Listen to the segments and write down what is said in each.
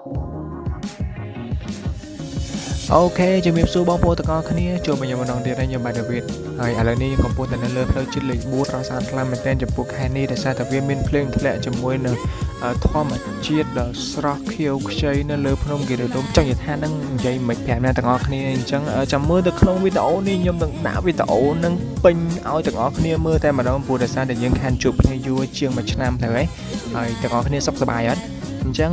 អូខេជំរាបសួរបងប្អូនទាំងអស់គ្នាជួបមកខ្ញុំម្ដងទៀតហើយខ្ញុំបាទដាវីតហើយឥឡូវនេះខ្ញុំកំពុងតែនៅលើផ្លូវជាតិលេខ4រកសារខ្លាំងមែនទែនចំពោះខេត្តនេះដោយសារតែវាមានភ្លើងធ្លាក់ជាមួយនឹងធម្មជាតិដ៏ស្រស់ខៀវខ្ចីនៅលើភ្នំគិរីរម្យចង់និយាយថានឹងនិយាយមិនប្រាប់អ្នកទាំងអស់គ្នាអញ្ចឹងចាំមើលទៅក្នុងវីដេអូនេះខ្ញុំនឹងដាក់វីដេអូនឹងពេញឲ្យទាំងអស់គ្នាមើលតែម្ដងព្រោះដោយសារតែយើងខានជួបគ្នាយូរជាង1ឆ្នាំទៅហើយទាំងអស់គ្នាសុខសប្បាយអត់អញ្ចឹង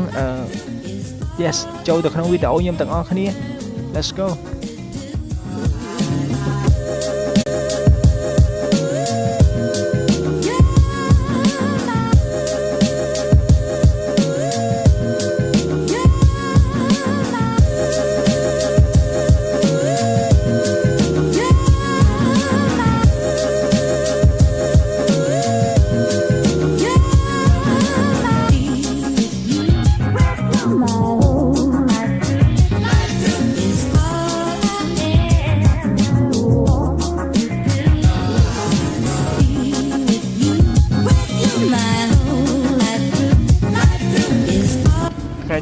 yes ចូលទៅក្នុងវីដេអូខ្ញុំទាំងអស់គ្នាLet's go.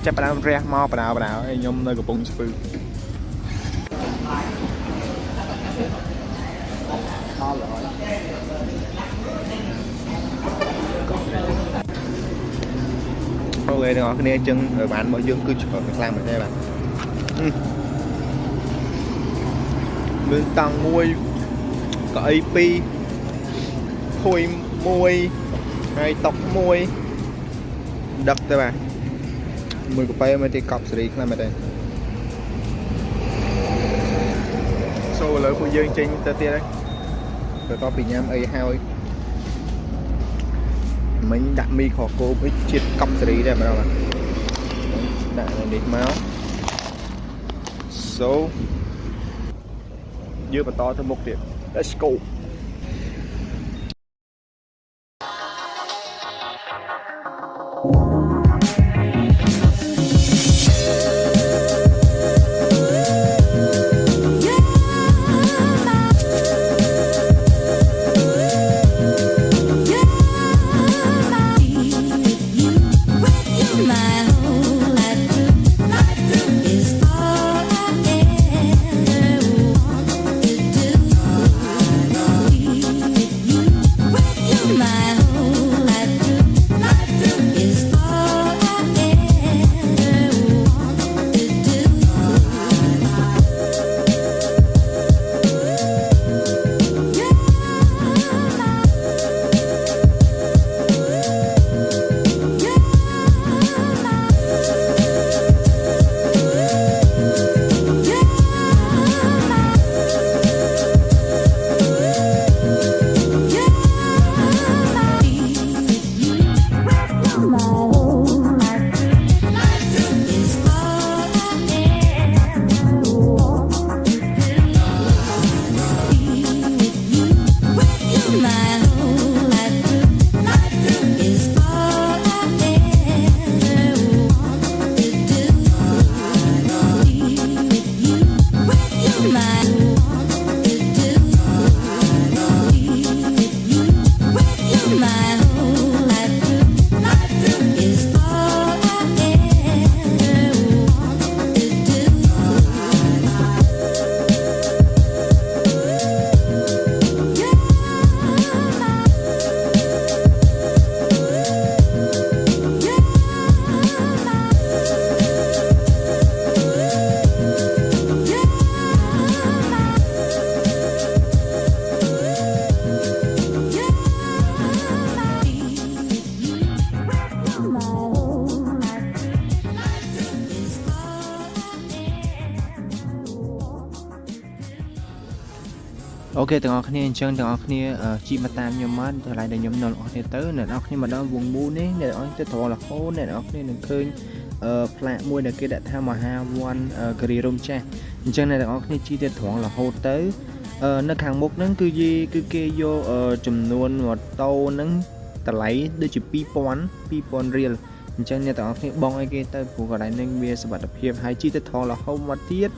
ចាប់ផ្ដើមរះមកបដៅហើយខ្ញុំនៅកំពង់ស្ពឺអូខេទាំងអស់គ្នាអញ្ចឹងបានមកយើងគឺច្រើនខ្លាំងមែនទេបាទមានតង់មួយកៅអី2ភួយ1ហើយតុក1ដឹកទៅបាទមួយកាហ្វេមកទីកប់សេរីខ្លះមែនទេសូឥឡូវពួកយើងចេញទៅទៀតហើយបន្ទាប់ពីញ៉ាំអីហើយមិញដាក់មីខគោវិញជាតិកប់សេរីដែរម្ដងបាទដាក់នេះមក so យើងបន្តទៅមុខទៀត let's goអូខេទាំងអស់គ្នាអញ្ចឹងទាំងអស់គ្នាជីមកតាមខ្ញុំមកកន្លែងដែលខ្ញុំនៅអស់គ្នាទៅអ្នកនរគ្នាមកដល់វងមូនេះអ្នកនរគ្នាទៅត្រង់រហូតអ្នកនរគ្នានឹងឃើញផ្លាកមួយដែលគេដាក់ថាមហាវ័នគិរីរម្យចាស់អញ្ចឹងអ្នកនរគ្នាជីទៅត្រង់រហូតទៅនៅខាងមុខហ្នឹងគឺគេយកចំនួនម៉ូតូហ្នឹងតម្លៃដូចជា2000រៀលអញ្ចឹងអ្នកទាំងអស់គ្នាបងឲ្យគេទៅព្រោះកន្លែងហ្នឹងវាសុវត្ថិភាពហើយជីទៅត្រង់រហូតមកទៀត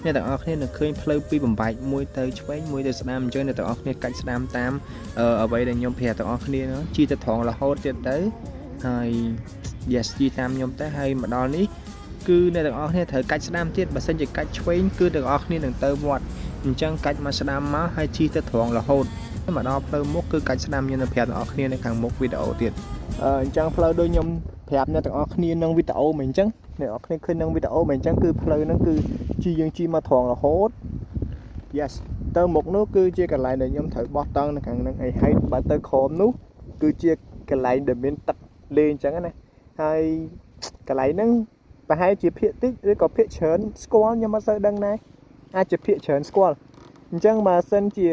អ្នកទាំងអស់គ្នានឹងឃើញផ្លូវពីបំបែកមួយទៅឆ្វេងមួយទៅស្ដាំអញ្ចឹងអ្នកទាំងអស់គ្នាកាច់ស្ដាំតាមអ្វីដែលខ្ញុំប្រាប់ទាំងអស់គ្នាជីទៅត្រង់រហូតទៀតទៅហើយ yes ជីតាមខ្ញុំទៅហើយមកដល់នេះ គឺអ្នកទាំងអស់គ្នាត្រូវកាច់ស្ដាំទៀតបើសិនជាកាច់ឆ្វេងគឺទាំងអស់គ្នានឹងទៅវត្តអញ្ចឹងកាច់មកស្ដាំមកហើយជិះទៅត្រង់រហូតមកដល់ផ្លូវមុខគឺកាច់ស្ដាំខ្ញុំនឹងប្រាប់ទាំងអស់គ្នានៅខាងមុខវីដេអូទៀតអញ្ចឹងផ្លូវដូចខ្ញុំប្រាប់អ្នកទាំងអស់គ្នាក្នុងវីដេអូមិនអញ្ចឹងអ្នកទាំងអស់គ្នាឃើញក្នុងវីដេអូមិនអញ្ចឹងគឺផ្លូវហ្នឹងគឺជិះយើងជិះមកត្រង់រហូត yes ទៅមុខនោះគឺជាកន្លែងដែលខ្ញុំត្រូវបោះតង់នៅខាងហ្នឹងហើយបើទៅក្រោមនោះគឺជាកន្លែងដែលមានទឹកលេងអញ្ចឹងណាហើយកន្លែងហ្នឹងប្រហែលជាភាគតិចឬក៏ភាគច្រើនស្គាល់ខ្ញុំអត់សូវដឹងដែរអាចជាភាគច្រើនស្គាល់អញ្ចឹងបើសិនជា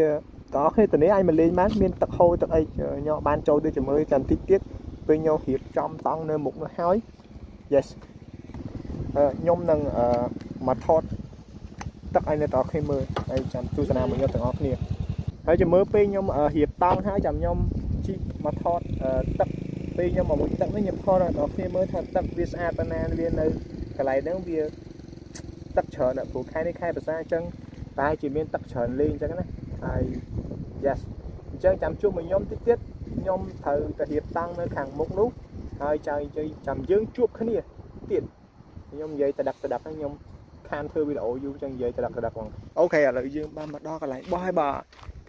តោះគ្នាទៅនេះអាចមកលេងបានមានទឹកហូរទឹកអីខ្ញុំបានចូលទៅជាមួយចាំតិចទៀតពេលខ្ញុំរៀបចំតង់នៅមុខនោះហើយ yes ខ្ញុំនឹងមកថតទឹកឲ្យអ្នកទាំងអស់គ្នាមើលហើយចាំទស្សនាមួយខ្ញុំទាំងអស់គ្នាហើយចាំមើលពេលខ្ញុំរៀបតង់ហើយចាំខ្ញុំជីកមកថតទឹកពេលខ្ញុំមកមួយទឹកនេះខ្ញុំថតឲ្យអ្នកទាំងអស់គ្នាមើលថាទឹកវាស្អាតប៉ុណ្ណាវានៅកន្លែងហ្នឹងវាទឹកច្រើនព្រោះខែនេះខែភាសាអញ្ចឹងតែជាមានទឹកច្រើនលេងអញ្ចឹងណាហើយ yes អញ្ចឹងចាំជួបមួយខ្ញុំតិចទៀតខ្ញុំត្រូវទៅរៀបតង់នៅខាងមុខនោះហើយចាំយើងជួបគ្នាទៀតខ្ញុំនិយាយទៅដឹកហ្នឹងខ្ញុំខានធ្វើវីដេអូយូរចឹងនិយាយទៅដឹកបងអូខេឥឡូវយើងបានមកដល់កន្លែងបោះហើយបាទ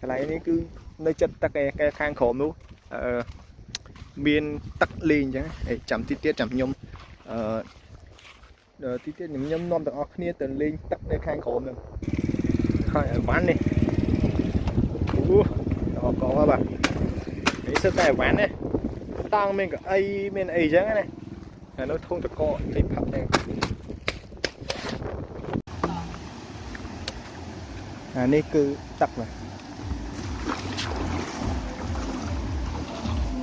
កន្លែងនេះគឺនៅចិត្តទឹកឯខាងក្រោមនោះមានទឹកលេងអញ្ចឹងចាំតិចទៀតចាំខ្ញុំតិចទៀតខ្ញុំនាំទាំងអស់គ្នាទៅលេងទឹកនៅខាងក្រោមហ្នឹងហើយអីវ៉ាន់នេះដល់កងហើយបាទនេះសិតតែអីវ៉ាន់នេះតង់មានកៅអីមានអីអញ្ចឹងណាហើយនៅធុងតកអីផឹកហ្នឹងនេះគឺទឹកបាទ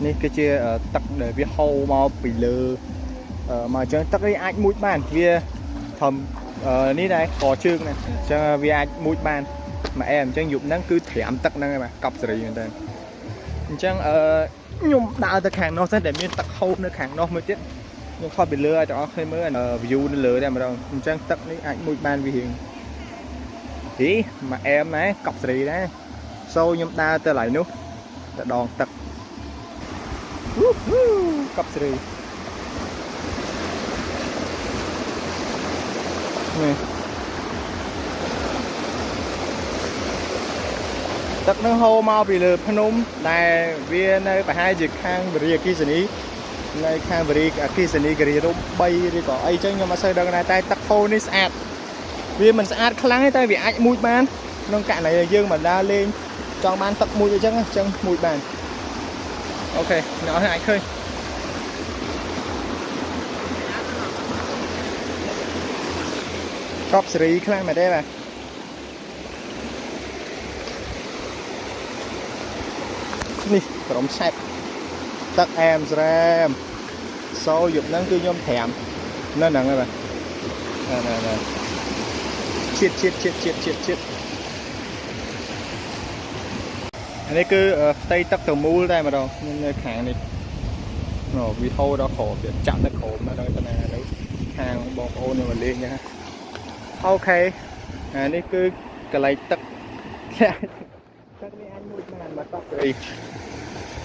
នេះគឺជាទឹកដែលវាហូរមកពីលើមកអញ្ចឹងទឹកនេះអាចមុជបានវាធំនេះដែរកជើងណាអញ្ចឹងវាអាចមុជបានមកអែអញ្ចឹងយប់ហ្នឹងគឺត្រាំទឹកហ្នឹងឯងបាទកប់សេរីមែនតើអញ្ចឹងខ្ញុំដើរទៅខាងនោះសិនតែមានទឹកហូរនៅខាងនោះមួយទៀតខ្ញុំថតពីលើឲ្យទាំងអស់ឃើញមើល view នៅលើតែម្ដងអញ្ចឹងទឹកនេះអាចមុជបានវារៀងមកអែមណាកប់សេរីដែរសូខ្ញុំដើរទៅកន្លែងនោះទៅដងទឹកកប់សេរីនេះទឹកនឹងហូរមកពីលើភ្នំដែលវានៅប្រហែលជាខាងវិរិយអគ្គិសនីនៅខាងវិរិយអគ្គិសនីគិរីរំ3ឬក៏អីចឹងខ្ញុំអត់សូវដឹងដែរតែទឹកហូរនេះស្អាតវាមិនស្អាតខ្លាំងទេតែវាអាចមួយបានក្នុងករណីយើងមកដើរលេងចង់បានទឹកមួយអញ្ចឹងមួយបានអូខេអ្នកនរអាចឃើញកប់សេរីខ្លាំងមែនទេបាទនេះក្រុមឆែបទឹកអែមស្រាមសូយប់ហ្នឹងគឺខ្ញុំត្រាំនៅហ្នឹងហើយបាទណែជាតិអានេះគឺផ្ទៃទឹកទៅមូលតែម្ដងនៅខាងនេះវាហូរដល់ក្រោមវាចាក់ទៅក្រោមដល់ទៅណានៅខាងបងប្អូននៅលេងចឹងអូខេអានេះគឺកន្លែងទឹកទឹកនេះអាចមួយបានមកតក់អី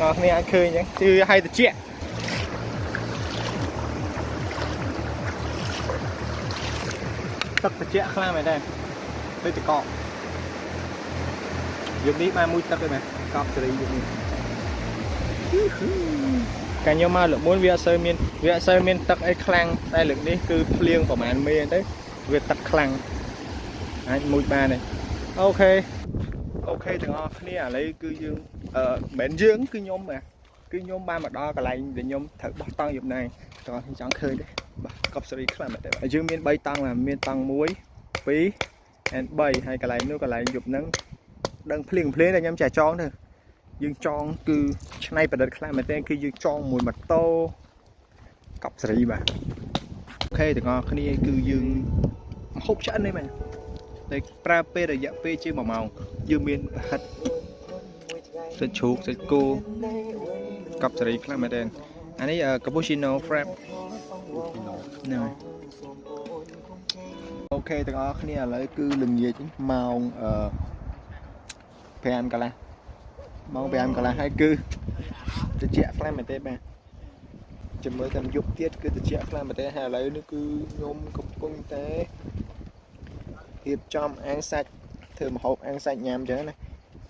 ដល់គ្នាអាចឃើញចឹងគឺឲ្យត្រជាក់ទឹកត្រជាក់ខ្លាំងមែនទេដូចតកកយប់នេះបានមួយទឹកទេបាទកប់សេរីយប់នេះកាលខ្ញុំមកលើកមុនវាអត់សូវមានទឹកអីខ្លាំងតែលើកនេះគឺភ្លៀងប្រហែលមេទៅវាទឹកខ្លាំងអាចមួយបានទេអូខេទាំងអស់គ្នាឥឡូវគឺយើងមិនមែនយើងគឺខ្ញុំបាទគឺខ្ញុំបានមកដល់កន្លែងដែលខ្ញុំត្រូវបោះតង់យប់នេះទាំងអស់គ្នាចង់ឃើញទេបាទកប់សេរីខ្លាំងមែនទេបាទយើងមាន3តង់បាទមានតង់1 2 and 3ហើយកន្លែងនោះកន្លែងយប់ហ្នឹងដឹងភ្លៀងតែខ្ញុំចាចងទៅយើងចងគឺឆ្នៃប្រឌិតខ្លាំងមែនទែនគឺយើងចងមួយម៉ូតូកប់សេរីបាទអូខេទាំងអស់គ្នាគឺយើងហូបឆ្អិននេះមែនតែប្រើពេលរយៈពេលជា1ម៉ោងយើងមានប្រហិតសាច់ជ្រូកសាច់គោកប់សេរីខ្លាំងមែនទែនអានេះcappuccino frap ហ្នឹងអូខេទាំងអស់គ្នាឥឡូវគឺល្ងាចម៉ោង5 កន្លះម៉ោង 5 កន្លះហើយគឺត្រជាក់ខ្លាំងមែនទេបាទ chấm mới tham dục tiết cứ từ chẹt làm mà té hà lấy nữa cứ nhôm cục cung té hiệp trong ăn sạch thường hộp ăn sạch nhám chứ này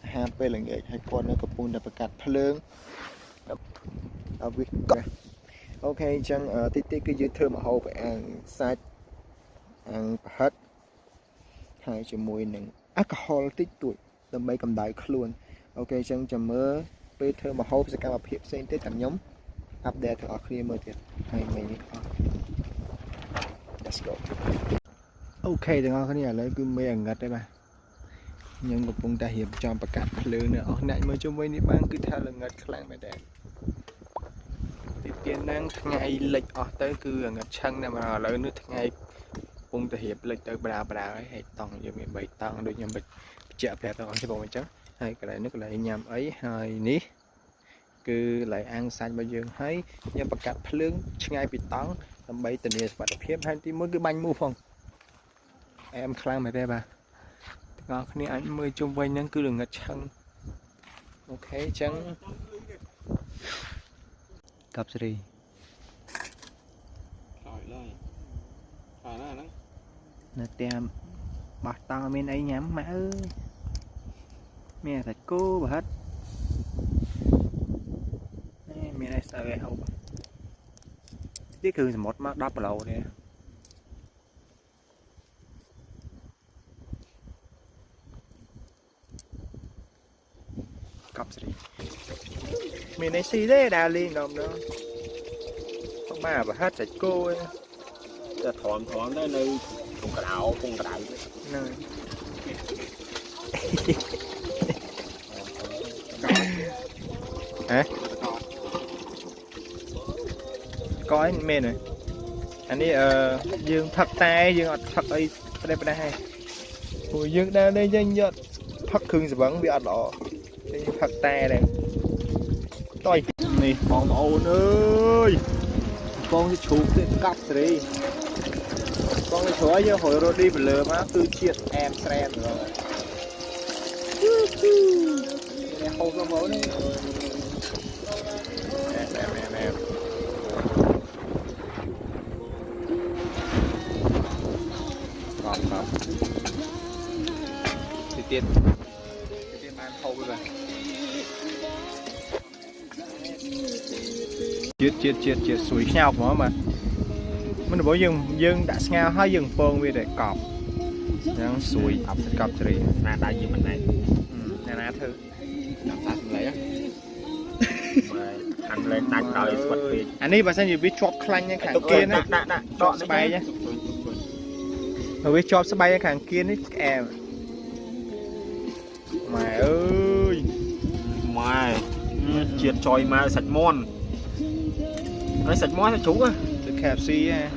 hà về là nghệ hay con nó cục cung đập cắt phơi ở việc ok chẳng ở tí tí cứ giữ thường hộp ăn sạch ăn hết hai chấm mùi nè alcohol tích tuổi tầm mấy cầm đáy luôn ok chẳng chấm mới về thường hộp sẽ cảm hiệp xem tết cảm nhóm update thử khi mới thiệt hay mấy let's go ok thì ngon cái này lấy cứ mấy ăn ngật đấy bà nhưng một vùng ta hiệp cho bà cắt lươn nữa ở này mới chung với ní bang cứ theo là ngật khlang mày đẹp thì tiền năng ngày lịch ở tới cứ ngật chân này mà lấy nước ngày vùng ta hiệp lịch tới bà ấy hay tòng giờ mình bày tòng đôi nhầm bịch chợ đẹp tao còn cái bộ mình chắc hay cái này nước lại nhầm ấy hai ní cứ lại ăn xanh bao giờ thấy nhưng bà cắt lươn ngay bị tón tầm bảy tình yêu và đặc hiệp hai tí mới cứ banh mua phòng em khlang mày đây bà ngon cái này anh mới chung quanh năng cứ đừng ngật chân ok trắng cặp gì nè tem bạc to bên ấy nhắm mẹ ơi mẹ thật cô bà hết mẹ này sao vậy không tiếcคือmột mắt đắp lầu nè cặp gì mình này xí đấy đào lên đồng đó không mà bà hết sạch cô ấy thọn thọn đó nơi cùng cà đào nơi hả có mê này anh đi dương thật tay dương thật ấy đây bên đây hồi dương đang đây danh nhật thật khương sẽ vẫn bị ăn đỏ thật tay này tôi này con ôn ơi con cái chú cái cắt đi con cái chú ấy hồi rồi đi lừa má tư triệt em xem rồi không có mối đấy em không thì tiền bán hậu rồi chết suối nhau của mà mình bảo dừng đã ngao hai dừng phơn về để cọp đang suối cọp gì na đại gì mình này nè thử làm sao lấy á ăn lên đánh đời quật về anh đi bà xem gì biết chop clang như kháng kia đấy chop bay nhá rồi biết chop bay như kháng kia đấy em mày ơi mày triệt tròi mà sạch mon nói sạch mon chú á từ kẹp xí á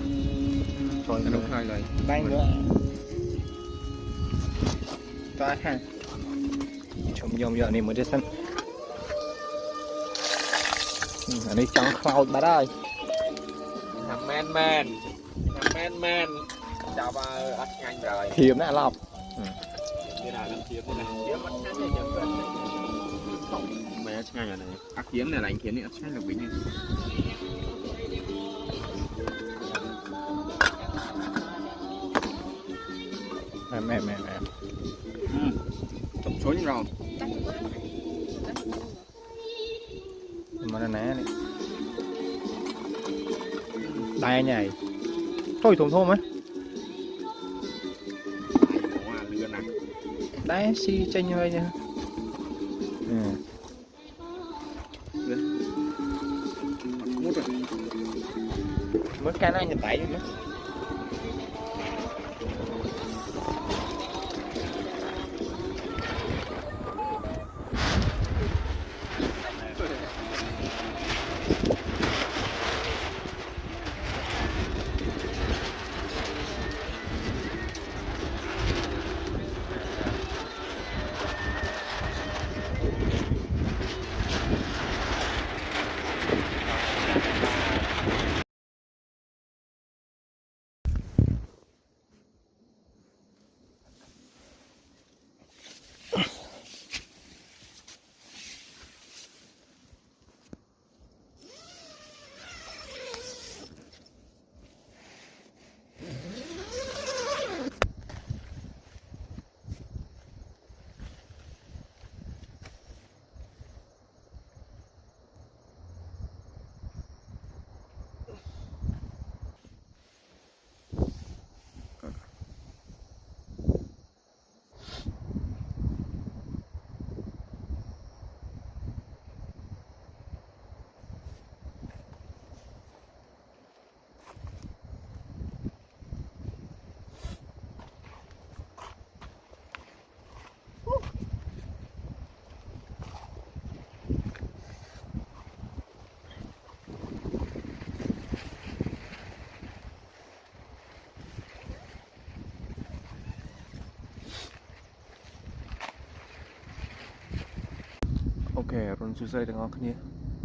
tròi nó đúng hai lời banh nữa toa ha chồng dòng giờ này mới đi sân ở đây trong cloud bà ơi thằng men chào bà ăn nhanh rồi thiểm đã lọc như nào làm thiểm này thiểm ăn nhanh như vậy không mày ăn nhanh rồi này ăn thiểm này là anh thiểm này ăn nhanh là bình mẹ chụp số như rồi mà nó né này đây nhảy thôi thùng thô mấy đấy xi chênh hơi nha mới cái này nhập tẩy nữa រុនសួស្តីទាំងអស់គ្នា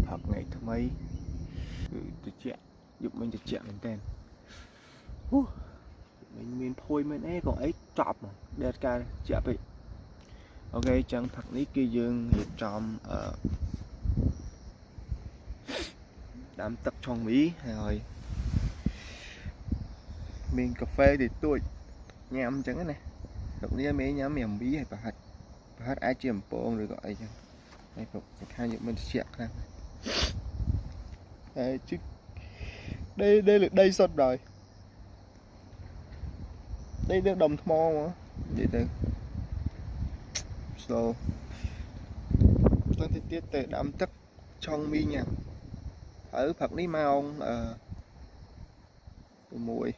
ផឹកថ្ងៃថ្មីគឺតិចយុបមិញតិចមែនតើមិញមានភួយមែនអីក៏អីចប់មកដេតការជាក់ពេកអូខេចឹងផឹកនេះគឺយើងរៀបចំដាំទឹកឆុងមីហើយមានកាហ្វេតិចតួចញ៉ាំអញ្ចឹងណាលោកនេះមេញ៉ាំមានមីហើយប្រហិតអាចជាអំពងឬក៏អីចឹងហើយពុកខាងយកមិនជាក់ខ្លាំងហើយជិះដីសុទ្ធrồi đây được đầm thmo mà vậy từ so lên tiết từ đám tất trong mi nha ở Phật ní mau mùi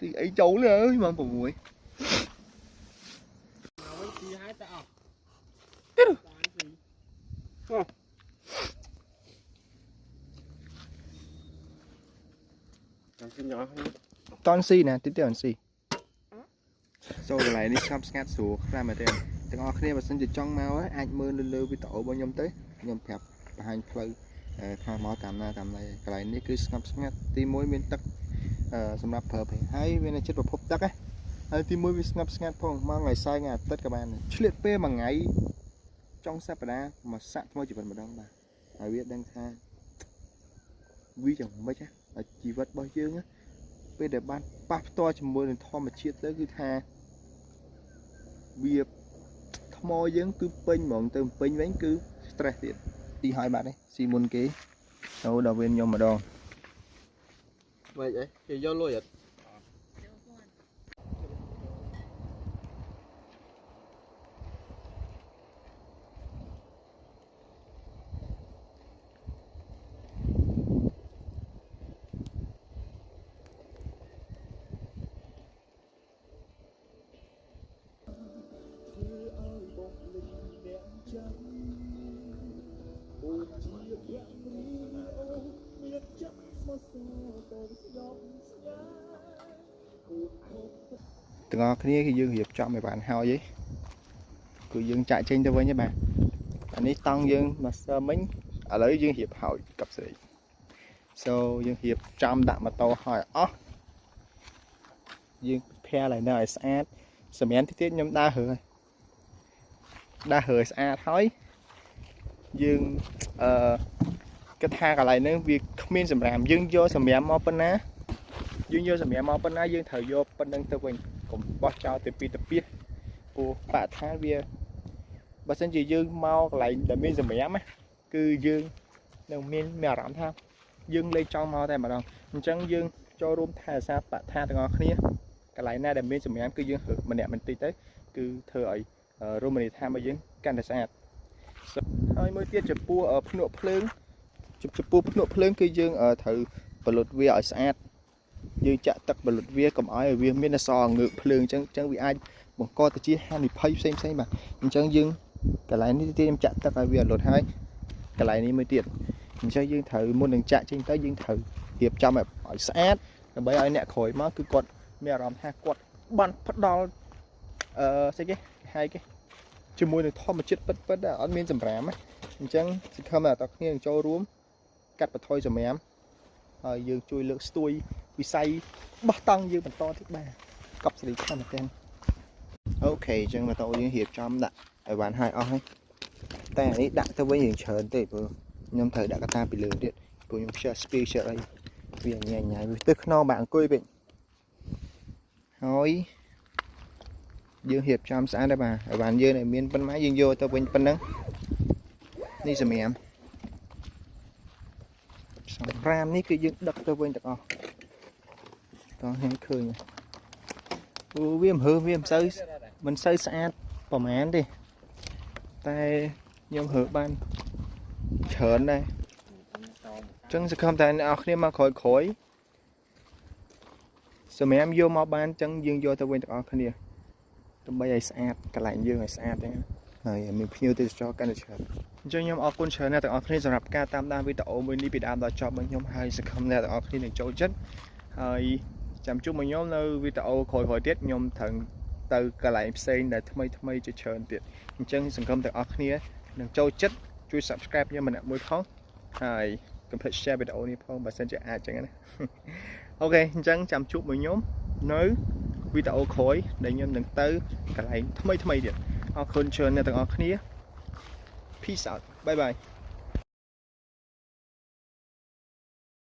gì ấy cháu nữa ơi mà mùi ton si nè tiếp theo si sau lại đi xăm ngắt sủa ra mà tiền từng ở kia mà xin chỉ trong mau á anh mưa lư với tổ bao nhiêu tới nhom phẹp và hành phơi khai máu tạm này cái này ní cứ xăm ngắt tim mũi miên tắc sầm nạp phở phải hay bên này chết vào phốp tắc ấy hay tim mũi với xăm ngắt phong mang ngày sai ngày tất cả bạn này liệt pe bằng ngày trong sắp đá mà sạn thôi chỉ cần một đống mà ai biết đang khai quý chẳng mấy chứ chỉ vật bao nhiêu nhá bây giờ ban bắp to cho môi nên thò mà chia tới cái tha bia thò giống cứ pin bọn từ pin bánh cứ stress tiền đi hỏi bạn đấy Simon kế đâu đầu bên nhau mà đo vậy thì do lôi vậy từng ngõ kia khi dương hiệp chọn mấy bạn hao vậy cứ dương chạy trên tôi với nhé bạn anh ấy tăng dương mà sơ mính ở lấy dương hiệp hỏi cặp sĩ sau dương hiệp trăm đạm mà tàu hỏi dương phe lại nơi sát sớm én tiết nhóm đa hời sát thôi dương cái tha cả lại nữa việc miên sầm ràm dương vô sầm én mò bên á dương vô sầm én mò bên á dương thời vô bên đằng tây quỳnh cũng bắt cho từ pi của bạn tha bia bà xin chị dương mau lại để miên sầm én á cứ dương đừng miên mèo rắm tham dương lấy trong mau tay mà đâu chẳng dương cho rôm thà sao bạn tha từ ngõ kia cái lại na để miên sầm én cứ dương hử mình đẹp mình tí tới cứ thở ấy rôm mình tham mà dương can để sạch hơi mới tiết chụp pua ở nụ phơi chụp pua nụ phơi cứ dương ở thử bật lụt vi ở sạch dương chặt tắc bật lụt vi cầm ói ở vi miên là sò ngự phơi chẳng bị ai một coi từ chia hai phây xem mà chẳng dương cái lại ní tiết em chặt tắc ở vi lụt hai cái lại ní mới tiết chẳng dương thử môn đường chạy trên tới dương thử hiệp cho mẹ ở sạch bây giờ nè khỏi má cứ quật mẹ làm hai quật bắn phát đo sao cái hai cái chưa mua được thò mà chết bất đã ở miền sầm rám á chẳng chỉ không là tao nghe cho rúm cắt và thôi rồi em rồi dương chui lượng stuôi bị say bắt tăng dương mình to thiết ba cặp xử lý cho một tên ok chẳng mà tôi hiệp trong đã ở bán hai oiแต่อันนี้ดักตัวไว้อย่างเชิญเตะปุ๊บยมเถอดักกระตาไปเลยเด็ดปุ๊บยมเชื่อสปีเชื่ออะไรเวียงใหญ่ๆตึกนอกบางกุ้ยเป็นหอยdương hiệp trong xã đây bà ở bàn dương này miên phân máy dương vô tao quên phân nắng đi xem em ram ní cái dương đập tao quên được không còn hay khơi viêm hư viêm sơi mình sơi xa bỏ mán đi tay nhôm hư ban chởn đây chân sẽ không tay nào khi mà khỏi xem em vô mau ban chân dương vô tao quên được không kia bây giờ sạch cái lạnh dương này sạch đấy rồi mình phiêu từ cho cái này cho nhóm ở con chơi này từ ở khi giờ gặp ca tam đam với tổ mình đi bị đam đó cho bên nhóm hai sẽ không ra ở khi này chỗ chết rồi chăm chút mình nhóm nơi với tổ khỏi tiết nhóm thần từ cái lạnh xây để thay cho chơi tiệt chân sẽ không từ ở khi នឹងចូលចិត្តជួយ subscribe ខ្ញុំម្នាក់មួយផងហើយកុំភ្លេច share វីដេអូនេះផងបើសិនជាអាចចឹងណាអូខេអញ្ចឹងចាំជួបមួយខ្ញុំនៅវីដេអូក្រោយដែលខ្ញុំនឹងទៅកន្លែងថ្មីទៀតអរគុណច្រើនអ្នកទាំងអស់គ្នា Peace out bye bye